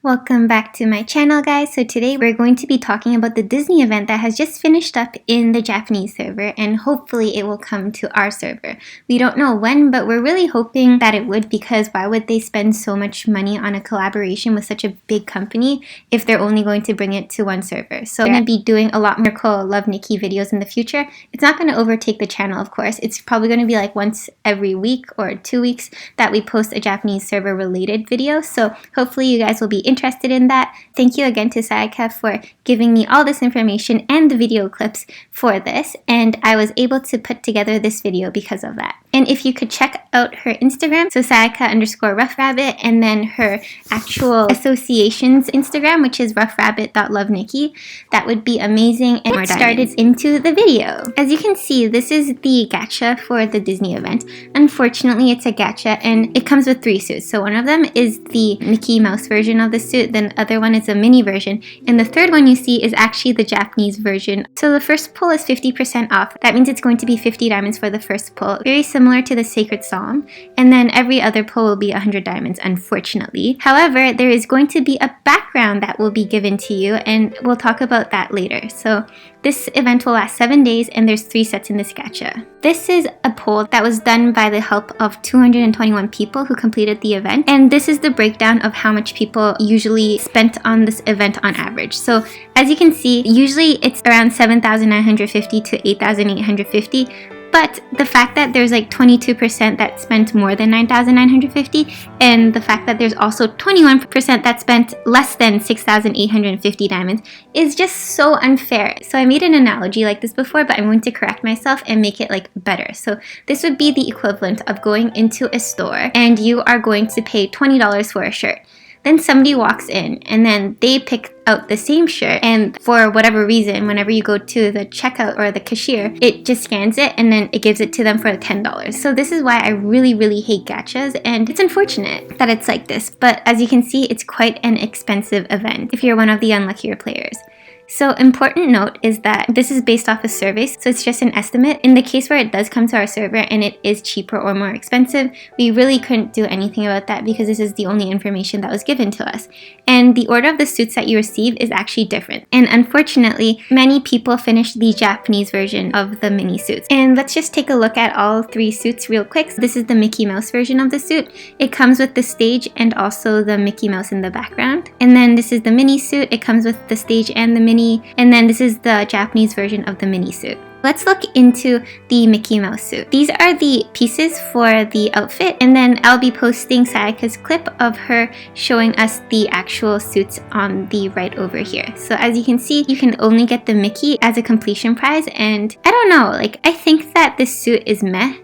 Welcome back to my channel, guys. So today we're going to be talking about the Disney event that has just finished up in the Japanese server, and hopefully it will come to our server. We don't know when, but we're really hoping that it would, because why would they spend so much money on a collaboration with such a big company if they're only going to bring it to one server? So I'm going to be doing a lot more cool Love Nikki videos in the future. It's not going to overtake the channel, of course. It's probably going to be like once every week or 2 weeks that we post a Japanese server related video. So hopefully you guys will be interested in that. Thank you again to Sayaka for giving me all this information and the video clips for this, and I was able to put together this video because of that. And if you could check out her Instagram, so Sayaka_roughrabbit, and then her actual association's Instagram, which is roughrabbit.lovenikki, that would be amazing. And get started into the video. As you can see, this is the gacha for the Disney event. Unfortunately, it's a gacha and it comes with 3 suits. So one of them is the Mickey Mouse version of the suit, then the other one is a mini version, and the third one you see is actually the Japanese version. So the first pull is 50% off. That means it's going to be 50 diamonds for the first pull, very similar to the Sacred Psalm, and then every other pull will be 100 diamonds, unfortunately. However, there is going to be a background that will be given to you, and we'll talk about that later. So this event will last 7 days, and there's 3 sets in this gacha. This is a poll that was done by the help of 221 people who completed the event, and this is the breakdown of how much people usually spent on this event on average. So as you can see, usually it's around 7,950 to 8,850. But the fact that there's like 22% that spent more than 9,950, and the fact that there's also 21% that spent less than 6,850 diamonds is just so unfair. So I made an analogy like this before, but I'm going to correct myself and make it like better. So this would be the equivalent of going into a store and you are going to pay $20 for a shirt. Then somebody walks in and then they pick out the same shirt, and for whatever reason, whenever you go to the checkout or the cashier, it just scans it and then it gives it to them for $10. So this is why I really hate gachas, and it's unfortunate that it's like this, but as you can see, it's quite an expensive event if you're one of the unluckier players. So important note is that this is based off a survey, so it's just an estimate. In the case where it does come to our server and it is cheaper or more expensive, we really couldn't do anything about that because this is the only information that was given to us. And the order of the suits that you receive is actually different. And unfortunately, many people finished the Japanese version of the mini suits. And let's just take a look at all 3 suits real quick. So this is the Mickey Mouse version of the suit. It comes with the stage and also the Mickey Mouse in the background. And then this is the mini suit. It comes with the stage and the mini. And then this is the Japanese version of the mini suit. Let's look into the Mickey Mouse suit. These are the pieces for the outfit, and then I'll be posting Sayaka's clip of her showing us the actual suits on the right over here. So as you can see, you can only get the Mickey as a completion prize, and I don't know, like I think that this suit is meh.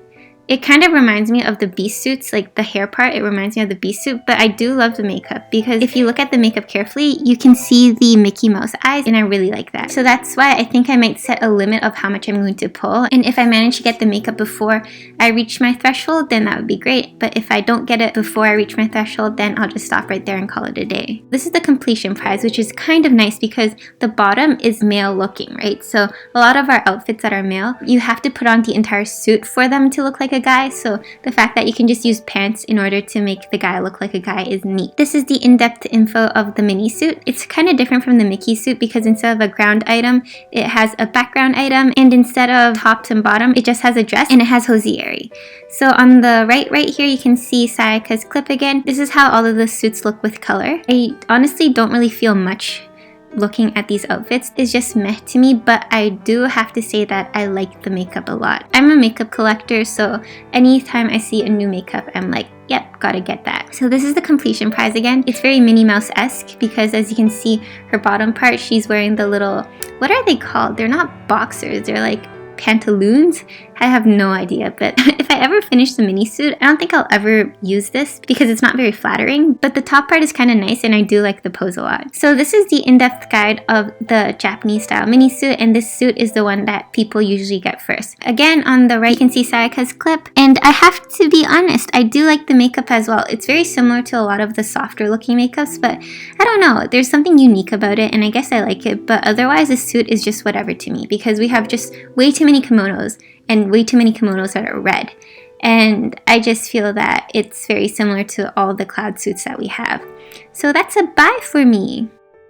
It kind of reminds me of the Beast suits, like the hair part, it reminds me of the Beast suit, but I do love the makeup because if you look at the makeup carefully, you can see the Mickey Mouse eyes, and I really like that. So that's why I think I might set a limit of how much I'm going to pull, and if I manage to get the makeup before I reach my threshold, then that would be great, but if I don't get it before I reach my threshold, then I'll just stop right there and call it a day. This is the completion prize, which is kind of nice because the bottom is male looking, right? So a lot of our outfits that are male, you have to put on the entire suit for them to look like a guy, so the fact that you can just use pants in order to make the guy look like a guy is neat. This is the in-depth info of the mini suit. It's kind of different from the Mickey suit because instead of a ground item, it has a background item, and instead of tops and bottom, it just has a dress and it has hosiery. So on the right here, you can see Sayaka's clip again. This is how all of the suits look with color. I honestly don't really feel much looking at these outfits. Is just meh to me, but I do have to say that I like the makeup a lot. I'm a makeup collector, so anytime I see a new makeup, I'm like, yep, gotta get that. So this is the completion prize again. It's very Minnie Mouse-esque because as you can see, her bottom part, she's wearing the little, what are they called? They're not boxers, they're like pantaloons? I have no idea, but if I ever finish the mini suit, I don't think I'll ever use this because it's not very flattering, but the top part is kind of nice and I do like the pose a lot. So this is the in-depth guide of the Japanese style mini suit, and this suit is the one that people usually get first. Again, on the right you can see Sayaka's clip, and I have to be honest, I do like the makeup as well. It's very similar to a lot of the softer looking makeups, but I don't know, there's something unique about it and I guess I like it, but otherwise this suit is just whatever to me because we have just way too many kimonos and way too many kimonos that are red. and I just feel that it's very similar to all the cloud suits that we have. So that's a buy for me.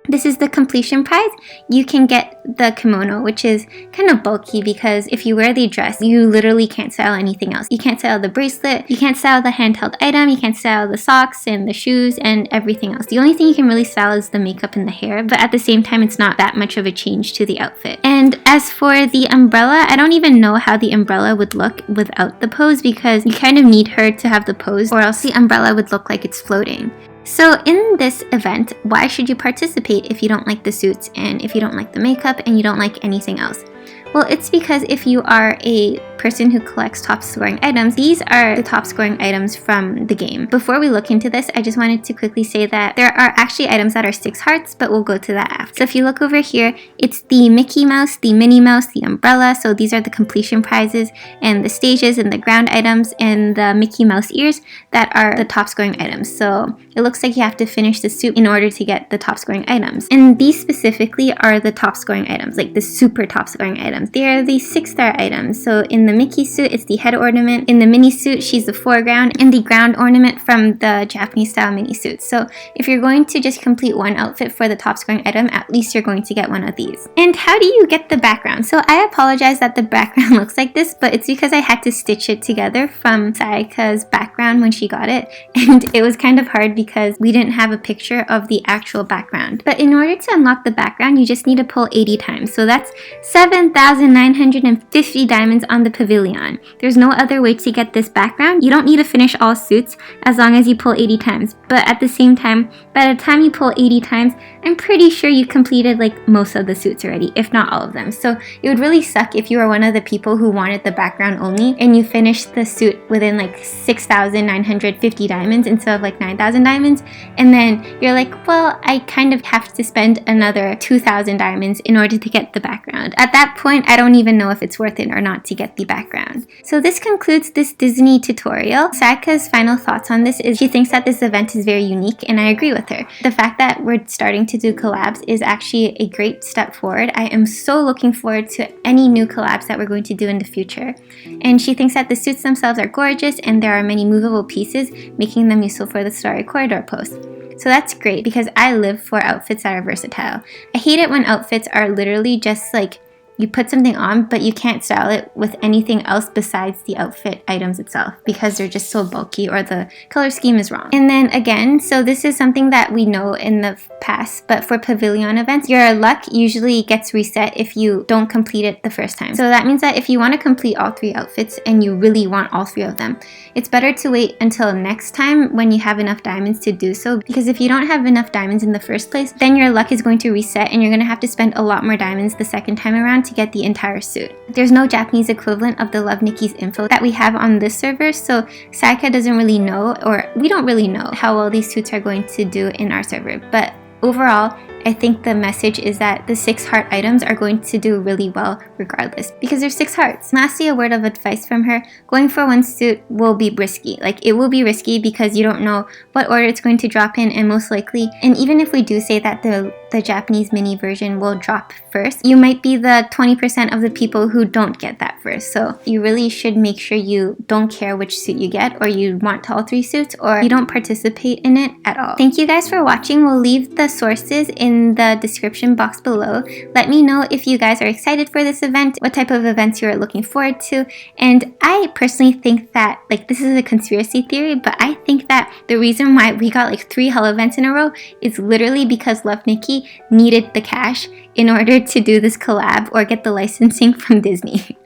This is the completion prize. You can get the kimono, which is kind of bulky because if you wear the dress, you literally can't style anything else. You can't style the bracelet, you can't style the handheld item, you can't style the socks and the shoes and everything else. The only thing you can really style is the makeup and the hair, but at the same time, it's not that much of a change to the outfit. And as for the umbrella, I don't even know how the umbrella would look without the pose because you kind of need her to have the pose or else the umbrella would look like it's floating. So in this event, why should you participate if you don't like the suits and if you don't like the makeup and you don't like anything else? Well, it's because if you are a person who collects top scoring items, these are the top scoring items from the game. Before we look into this, I just wanted to quickly say that there are actually items that are 6 hearts, but we'll go to that after. So if you look over here, it's the Mickey Mouse, the Minnie Mouse, the umbrella. So these are the completion prizes and the stages and the ground items and the Mickey Mouse ears that are the top scoring items. So it looks like you have to finish the suit in order to get the top scoring items. And these specifically are the top scoring items, like the super top scoring items. They are the 6-star items. So in the Mickey suit, it's the head ornament. In the Minnie suit, she's the foreground, and the ground ornament from the Japanese style Minnie suit. So if you're going to just complete one outfit for the top scoring item, at least you're going to get one of these. And how do you get the background? So I apologize that the background looks like this, but it's because I had to stitch it together from Sayaka's background when she got it. And it was kind of hard because we didn't have a picture of the actual background. But in order to unlock the background, you just need to pull 80 times. So that's 7,950 diamonds on the pavilion. There's no other way to get this background. You don't need to finish all suits as long as you pull 80 times. But at the same time, by the time you pull 80 times, I'm pretty sure you completed like most of the suits already, if not all of them. So it would really suck if you were one of the people who wanted the background only and you finished the suit within like 6,950 diamonds instead of like 9,000 diamonds. And then you're like, well, I kind of have to spend another 2,000 diamonds in order to get the background. At that point, I don't even know if it's worth it or not to get the background. So this concludes this Disney tutorial. Sayaka's final thoughts on this is she thinks that this event is very unique, and I agree with her. The fact that we're starting to do collabs is actually a great step forward. I am so looking forward to any new collabs that we're going to do in the future. And she thinks that the suits themselves are gorgeous and there are many movable pieces, making them useful for the Starry Corridor post. So that's great because I live for outfits that are versatile. I hate it when outfits are literally just like you put something on, but you can't style it with anything else besides the outfit items itself because they're just so bulky or the color scheme is wrong. And then again, so this is something that we know in the past, but for pavilion events, your luck usually gets reset if you don't complete it the first time. So that means that if you want to complete all 3 outfits and you really want all 3 of them, it's better to wait until next time when you have enough diamonds to do so, because if you don't have enough diamonds in the first place, then your luck is going to reset and you're going to have to spend a lot more diamonds the second time around to get the entire suit. There's no Japanese equivalent of the Love Nikki's info that we have on this server, so Sayaka doesn't really know, or we don't really know how well these suits are going to do in our server. But overall, I think the message is that the 6 heart items are going to do really well regardless because they're 6 hearts. Lastly, a word of advice from her: going for one suit will be risky. Like, it will be risky because you don't know what order it's going to drop in, and most likely, and even if we do say that the Japanese mini version will drop first, you might be the 20% of the people who don't get that first. So you really should make sure you don't care which suit you get, or you want all 3 suits, or you don't participate in it at all. Thank you guys for watching. We'll leave the sources in the description box below. Let me know if you guys are excited for this event, what type of events you are looking forward to. And I personally think that, like, this is a conspiracy theory, but I think that the reason why we got like 3 hell events in a row is literally because Love Nikki needed the cash in order to do this collab or get the licensing from Disney.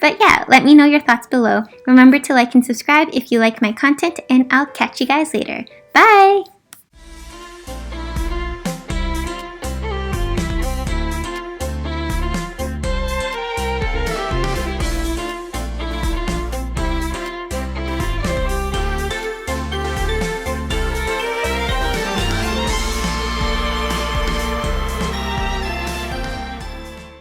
But yeah, let me know your thoughts below. Remember to like and subscribe if you like my content, and I'll catch you guys later. Bye!